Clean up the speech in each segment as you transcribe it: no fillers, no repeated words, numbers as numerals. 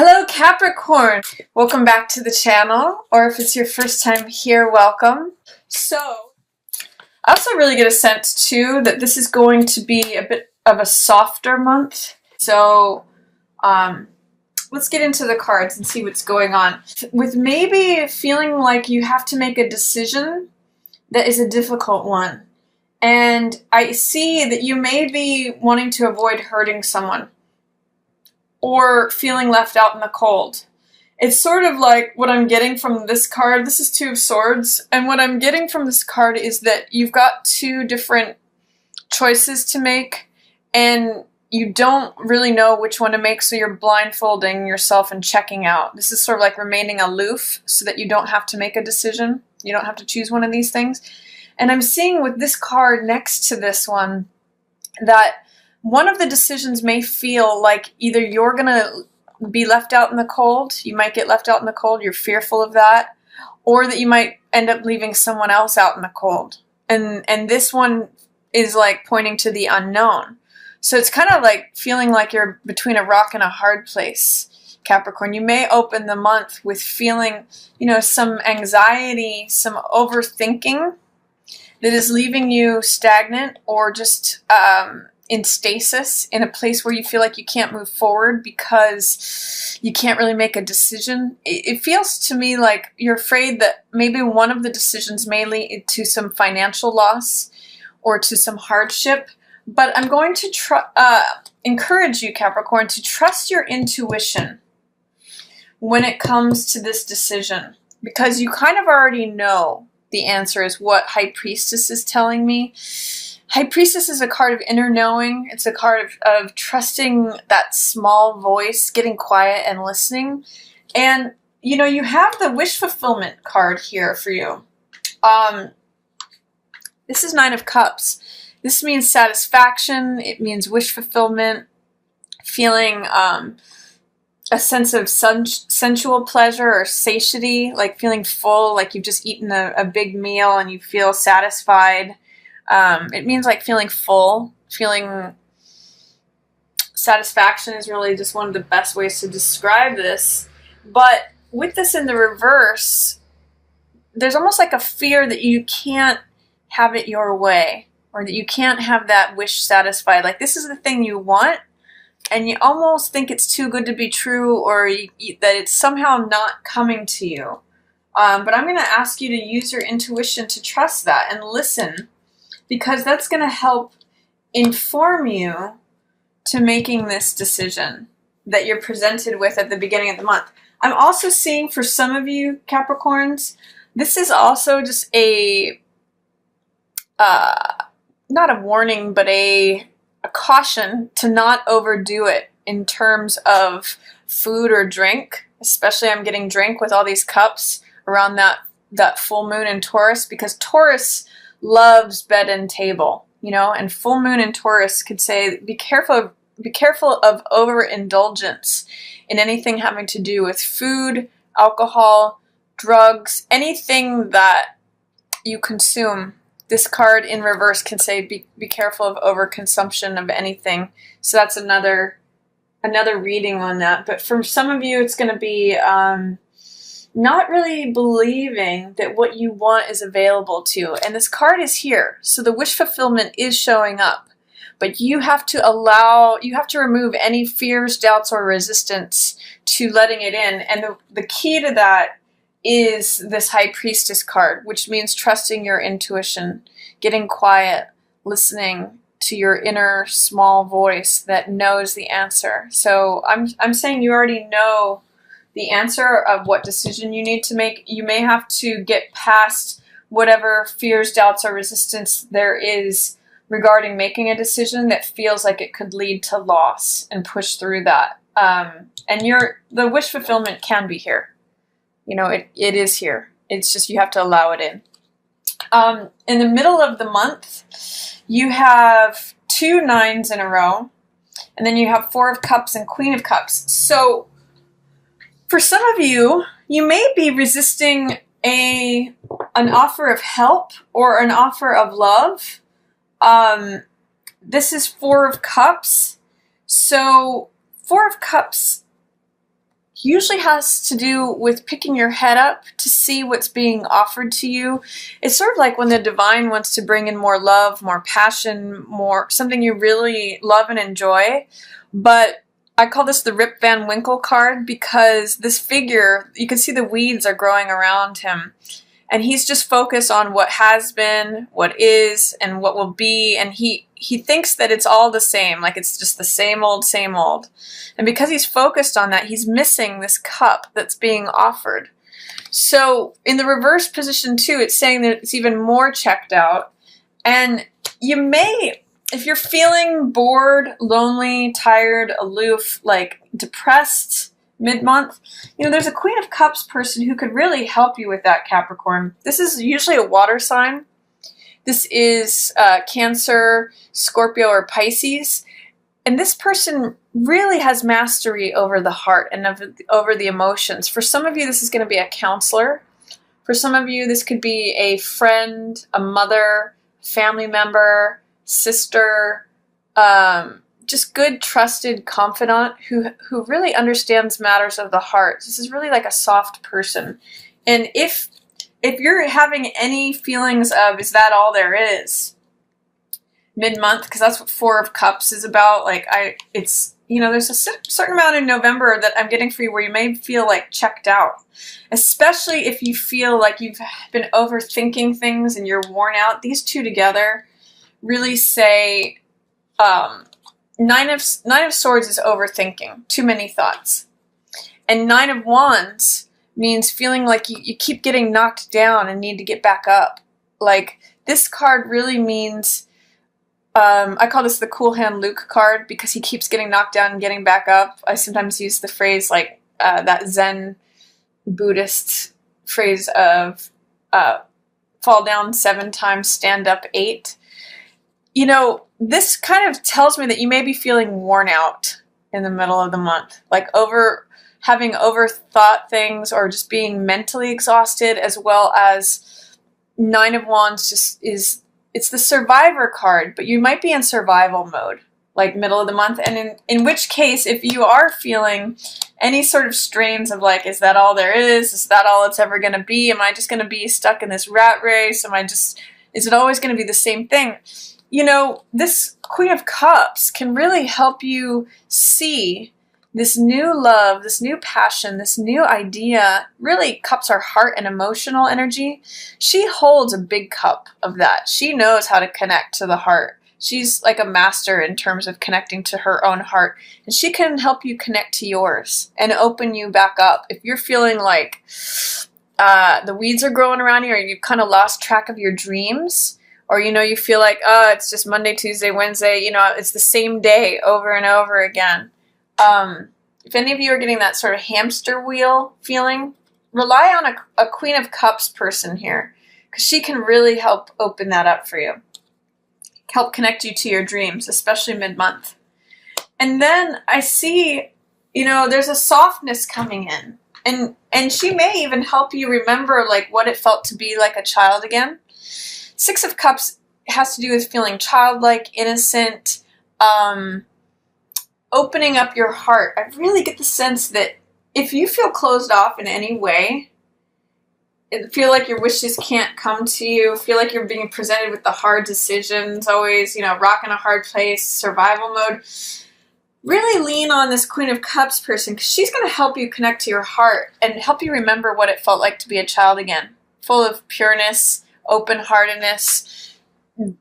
Hello Capricorn! Welcome back to the channel, or if it's your first time here, welcome. So, I also really get a sense too that this is going to be a bit of a softer month. So, let's get into the cards and see what's going on. With maybe feeling like you have to make a decision that is a difficult one. And I see that you may be wanting to avoid hurting someone or feeling left out in the cold. It's sort of like what I'm getting from this card. This is Two of Swords, and what I'm getting from this card is that you've got two different choices to make, and you don't really know which one to make, so you're blindfolding yourself and checking out. This is sort of like remaining aloof so that you don't have to make a decision. You don't have to choose one of these things. And I'm seeing with this card next to this one that one of the decisions may feel like either you're going to be left out in the cold, you might get left out in the cold, you're fearful of that, or that you might end up leaving someone else out in the cold. And this one is like pointing to the unknown. So it's kind of like feeling like you're between a rock and a hard place, Capricorn. You may open the month with feeling, some anxiety, some overthinking that is leaving you stagnant or just in stasis, in a place where you feel like you can't move forward because you can't really make a decision. It feels to me like you're afraid that maybe one of the decisions may lead to some financial loss or to some hardship. But I'm going to encourage you, Capricorn, to trust your intuition when it comes to this decision, because you kind of already know the answer is what High Priestess is telling me. High Priestess is a card of inner knowing. It's a card of trusting that small voice, getting quiet and listening. And, you have the wish fulfillment card here for you. This is Nine of Cups. This means satisfaction. It means wish fulfillment, feeling a sense of sensual pleasure or satiety, like feeling full, like you've just eaten a big meal and you feel satisfied. It means like feeling full, feeling satisfaction is really just one of the best ways to describe this. But with this in the reverse, there's almost like a fear that you can't have it your way, or that you can't have that wish satisfied. Like this is the thing you want, and you almost think it's too good to be true, or that it's somehow not coming to you. But I'm going to ask you to use your intuition to trust that and listen, because that's going to help inform you to making this decision that you're presented with at the beginning of the month. I'm also seeing for some of you Capricorns, this is also just a, not a warning, but a caution to not overdo it in terms of food or drink. Especially I'm getting drink with all these cups around that full moon in Taurus, because Taurus loves bed and table, and full moon in Taurus could say, be careful of overindulgence in anything having to do with food, alcohol, drugs, anything that you consume. This card in reverse can say, be careful of overconsumption of anything. So that's another reading on that. But for some of you, it's going to be not really believing that what you want is available to you. And this card is here. So the wish fulfillment is showing up. But you have to remove any fears, doubts, or resistance to letting it in. And the key to that is this High Priestess card, which means trusting your intuition, getting quiet, listening to your inner small voice that knows the answer. So I'm saying you already know the answer of what decision you need to make. You may have to get past whatever fears, doubts, or resistance there is regarding making a decision that feels like it could lead to loss, and push through that. And the wish fulfillment can be here. It is here. It's just you have to allow it in. In the middle of the month, you have 2 nines in a row, and then you have 4 of Cups and Queen of Cups. So for some of you, you may be resisting an offer of help or an offer of love. This is 4 of Cups. So 4 of Cups usually has to do with picking your head up to see what's being offered to you. It's sort of like when the divine wants to bring in more love, more passion, more something you really love and enjoy. But I call this the Rip Van Winkle card because this figure, you can see the weeds are growing around him. And he's just focused on what has been, what is, and what will be. And he thinks that it's all the same, like it's just the same old, same old. And because he's focused on that, he's missing this cup that's being offered. So in the reverse position too, it's saying that it's even more checked out. And you may, if you're feeling bored, lonely, tired, aloof, like depressed, mid-month, there's a Queen of Cups person who could really help you with that, Capricorn. This is usually a water sign. This is Cancer, Scorpio, or Pisces. And this person really has mastery over the heart and over the emotions. For some of you, this is going to be a counselor. For some of you, this could be a friend, a mother, family member, sister, just good, trusted confidant who really understands matters of the heart. This is really like a soft person. And if you're having any feelings of, is that all there is? Mid-month, because that's what Four of Cups is about. There's a certain amount in November that I'm getting for you where you may feel like checked out. Especially if you feel like you've been overthinking things and you're worn out. These two together really say, Nine of Swords is overthinking, too many thoughts. And Nine of Wands means feeling like you keep getting knocked down and need to get back up. Like, this card really means, I call this the Cool Hand Luke card because he keeps getting knocked down and getting back up. I sometimes use the phrase like that Zen Buddhist phrase of fall down 7 times, stand up 8. This kind of tells me that you may be feeling worn out in the middle of the month, like having overthought things or just being mentally exhausted, as well as Nine of Wands it's the survivor card, but you might be in survival mode, like middle of the month. And in which case, if you are feeling any sort of strains of like, is that all there is? Is that all it's ever going to be? Am I just going to be stuck in this rat race? Is it always going to be the same thing? This Queen of Cups can really help you see this new love, this new passion, this new idea. Really, cups are heart and emotional energy. She holds a big cup of that. She knows how to connect to the heart. She's like a master in terms of connecting to her own heart. And she can help you connect to yours and open you back up. If you're feeling like the weeds are growing around you, or you've kind of lost track of your dreams, or, you feel like, it's just Monday, Tuesday, Wednesday, it's the same day over and over again. If any of you are getting that sort of hamster wheel feeling, rely on a Queen of Cups person here, because she can really help open that up for you. Help connect you to your dreams, especially mid-month. And then I see, there's a softness coming in. And she may even help you remember like what it felt to be like a child again. Six of Cups has to do with feeling childlike, innocent, opening up your heart. I really get the sense that if you feel closed off in any way, feel like your wishes can't come to you, feel like you're being presented with the hard decisions, always, rock in a hard place, survival mode, really lean on this Queen of Cups person, because she's going to help you connect to your heart and help you remember what it felt like to be a child again, full of pureness, open-heartedness,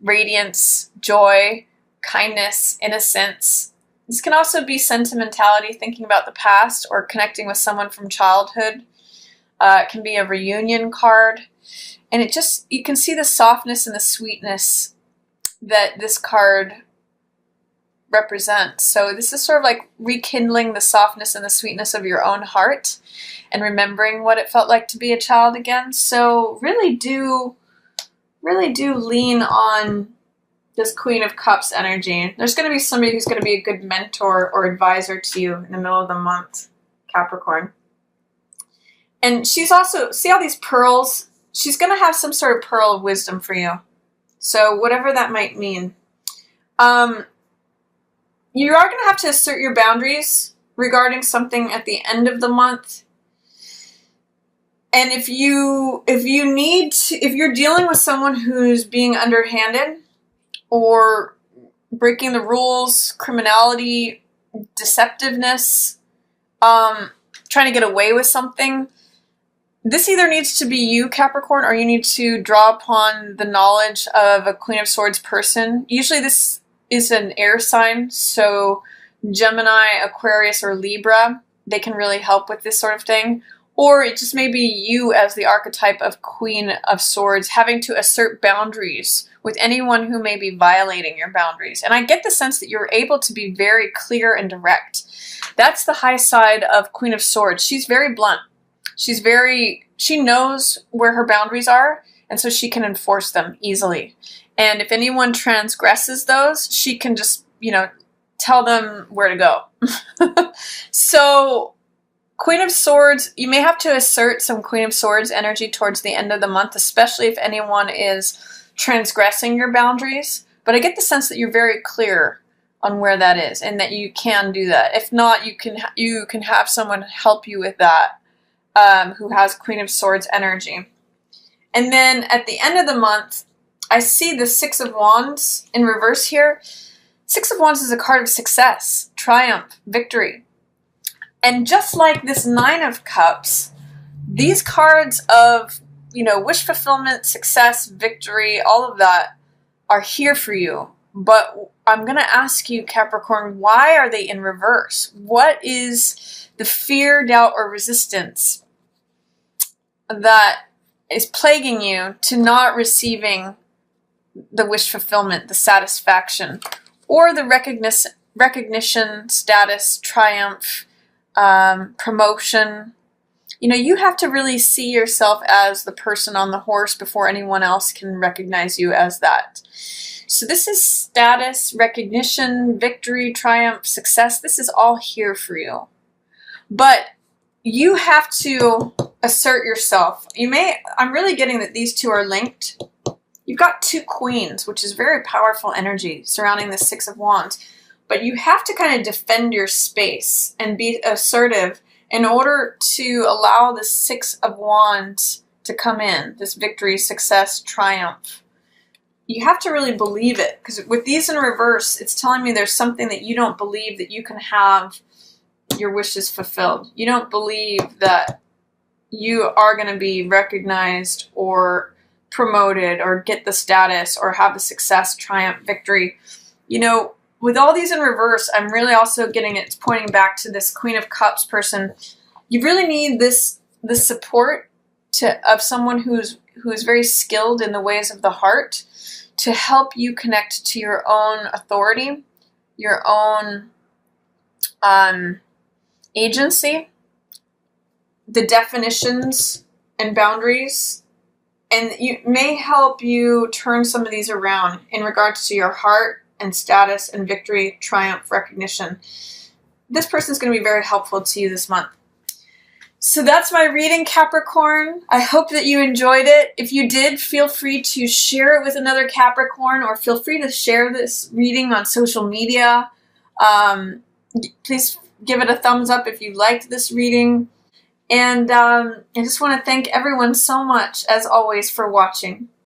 radiance, joy, kindness, innocence. This can also be sentimentality, thinking about the past or connecting with someone from childhood. It can be a reunion card. And you can see the softness and the sweetness that this card represents. So this is sort of like rekindling the softness and the sweetness of your own heart and remembering what it felt like to be a child again. So really do lean on this Queen of Cups energy. There's going to be somebody who's going to be a good mentor or advisor to you in the middle of the month, Capricorn. And she's also, see all these pearls? She's going to have some sort of pearl of wisdom for you. So whatever that might mean. You are going to have to assert your boundaries regarding something at the end of the month. And if you're dealing with someone who's being underhanded or breaking the rules, criminality, deceptiveness, trying to get away with something, this either needs to be you, Capricorn, or you need to draw upon the knowledge of a Queen of Swords person. Usually this is an air sign, so Gemini, Aquarius, or Libra, they can really help with this sort of thing. Or it just may be you as the archetype of Queen of Swords having to assert boundaries with anyone who may be violating your boundaries. And I get the sense that you're able to be very clear and direct. That's the high side of Queen of Swords. She's very blunt. She knows where her boundaries are, and so she can enforce them easily. And if anyone transgresses those, she can just, tell them where to go. So Queen of Swords, you may have to assert some Queen of Swords energy towards the end of the month, especially if anyone is transgressing your boundaries. But I get the sense that you're very clear on where that is and that you can do that. If not, you can have someone help you with that who has Queen of Swords energy. And then at the end of the month, I see the Six of Wands in reverse here. Six of Wands is a card of success, triumph, victory. And just like this Nine of Cups, these cards of, wish fulfillment, success, victory, all of that are here for you. But I'm going to ask you, Capricorn, why are they in reverse? What is the fear, doubt, or resistance that is plaguing you to not receiving the wish fulfillment, the satisfaction, or the recognition, status, triumph, promotion? You have to really see yourself as the person on the horse before anyone else can recognize you as that. So this is status, recognition, victory, triumph, success. This is all here for you. But you have to assert yourself. I'm really getting that these two are linked. You've got two queens, which is very powerful energy surrounding the Six of Wands. But you have to kind of defend your space and be assertive in order to allow the Six of Wands to come in, this victory, success, triumph. You have to really believe it, because with these in reverse, it's telling me there's something that you don't believe that you can have your wishes fulfilled. You don't believe that you are going to be recognized or promoted or get the status or have the success, triumph, victory. With all these in reverse, I'm really also getting it's pointing back to this Queen of Cups person. You really need this support of someone who is very skilled in the ways of the heart to help you connect to your own authority, your own agency, the definitions and boundaries, and you may help you turn some of these around in regards to your heart and status and victory, triumph, recognition. This person's going to be very helpful to you this month. So that's my reading, Capricorn. I hope that you enjoyed it. If you did, feel free to share it with another Capricorn, or feel free to share this reading on social media. Please give it a thumbs up if you liked this reading. And I just want to thank everyone so much, as always, for watching.